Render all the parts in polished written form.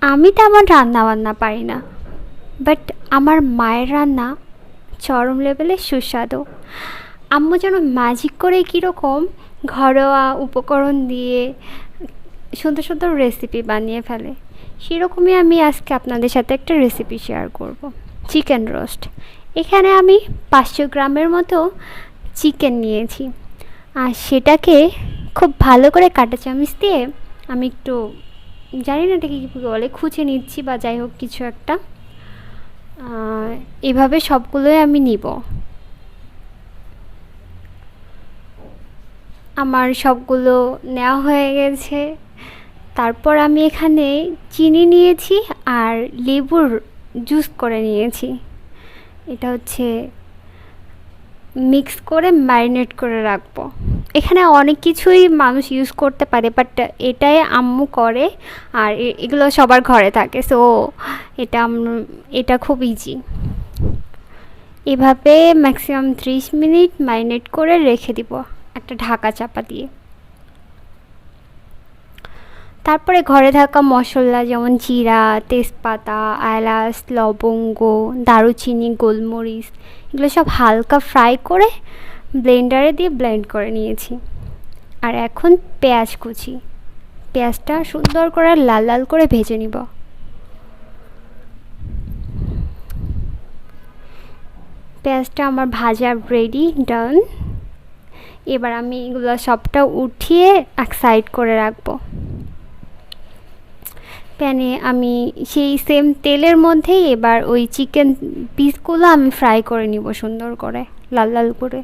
আমি তেমন রান্না বান্না পারি না, বাট আমার মায়ের রান্না চরম লেভেলে সুস্বাদু। আম্মু যেন ম্যাজিক করে কীরকম ঘরোয়া উপকরণ দিয়ে সুন্দর সুন্দর রেসিপি বানিয়ে ফেলে। সেরকমই আমি আজকে আপনাদের সাথে একটা রেসিপি শেয়ার করব, চিকেন রোস্ট। এখানে আমি 500 গ্রামের মতো চিকেন নিয়েছি, আর সেটাকে খুব ভালো করে কাঁটা চামচ দিয়ে আমি একটু, জানি না এটাকে কী বলে, খুঁচে নিচ্ছি বা যাই হোক কিছু একটা। এভাবে সবগুলোই আমি নিব। আমার সবগুলো নেওয়া হয়ে গেছে। তারপর আমি এখানে চিনি নিয়েছি আর লেবুর জুস করে নিয়েছি। এটা হচ্ছে মিক্স করে ম্যারিনেট করে রাখবো। এখানে অনেক কিছুই মানুষ ইউজ করতে পারে, বাট এটাই আম্মু করে, আর এগুলো সবার ঘরে থাকে, সো এটা খুব ইজি। এভাবে ম্যাক্সিমাম 30 মিনিট ম্যারিনেট করে রেখে দিব একটা ঢাকা চাপা দিয়ে। তারপরে ঘরে থাকা মশলা যেমন জিরা, তেজপাতা, এলাচ, লবঙ্গ, দারুচিনি, গোলমরিচ, এগুলো সব হালকা ফ্রাই করে ব্লেন্ডারে দিয়ে ব্লেন্ড করে নিয়েছি। আর এখন পেঁয়াজ কুচি, পেঁয়াজটা সুন্দর করে লাল লাল করে ভেজে নিব। পেঁয়াজটা আমার ভাজা রেডি, ডান। এবার আমি এগুলো সবটা উঠিয়ে এক সাইড করে রাখবো। প্যানে আমি সেই সেম তেলের মধ্যেই এবার ওই চিকেন পিসগুলো আমি ফ্রাই করে নিব সুন্দর করে, লাল লাল করে।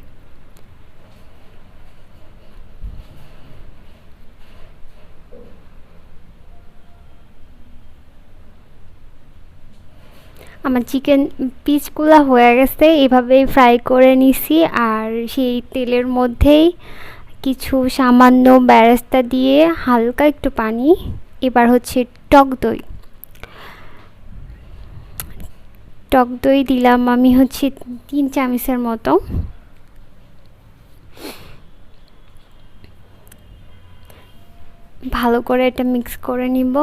আমার চিকেন পিসগুলো হয়ে গেছে, এভাবেই ফ্রাই করে নিছি। আর সেই তেলের মধ্যেই কিছু সামান্য বেরেস্তা দিয়ে হালকা একটু পানি, এবার হচ্ছে টক দই। টক দই দিলাম আমি হচ্ছে 3 চামচের মতো। ভালো করে এটা মিক্স করে নিব।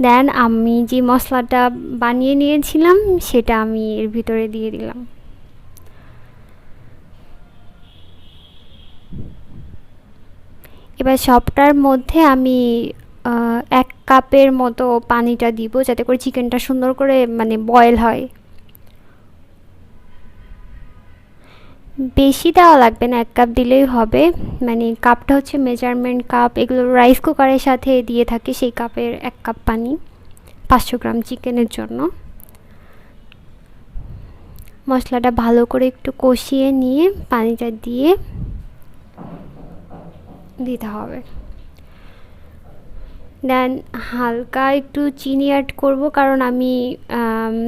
দেন আমি যে মশলাটা বানিয়ে নিয়েছিলাম সেটা আমি এর ভিতরে দিয়ে দিলাম। এবার সবটার মধ্যে আমি 1 কাপের মতো পানিটা দিব, যাতে করে চিকেনটা সুন্দর করে মানে বয়েল হয়। বেশি দেওয়া লাগবে না, 1 কাপ দিলেই হবে। মানে কাপটা হচ্ছে মেজারমেন্ট কাপ, এগুলো রাইস কুকারের সাথে দিয়ে থাকে, সেই কাপের 1 কাপ পানি 500 গ্রাম চিকেনের জন্য। মশলাটা ভালো করে একটু কষিয়ে নিয়ে পানিটা দিয়ে দিতে হবে। দেন হালকা একটু চিনি অ্যাড করব, কারণ আমি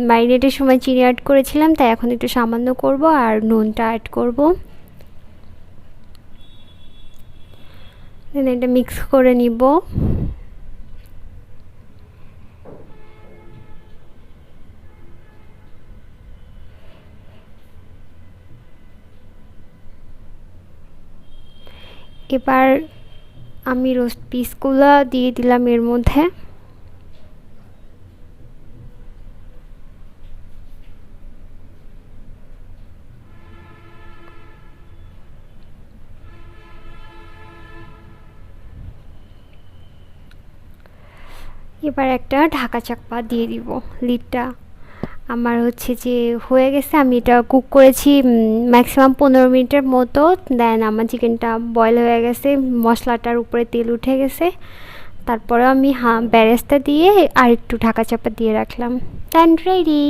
ম্যারিনেটের সময় চিনি অ্যাড করেছিলাম, তাই এখন একটু সামান্য করব। আর নুনটা অ্যাড করব। দেন এটা মিক্স করে নিব। এবার আমি রোস্ট পিসগুলো দিয়ে দিলাম এর মধ্যে। এবার একটা ঢাকা চাপা দিয়ে দিব, লিডটা। আমার হচ্ছে যে হয়ে গেছে, আমি এটা কুক করেছি ম্যাক্সিমাম 15 মিনিটের মতো। দেন আমার চিকেনটা বয়েল হয়ে গেছে, মশলাটার উপরে তেল উঠে গেছে। তারপরে আমি বেরেস্তা দিয়ে আর একটু ঢাকা চাপা দিয়ে রাখলাম। দেন রেডি।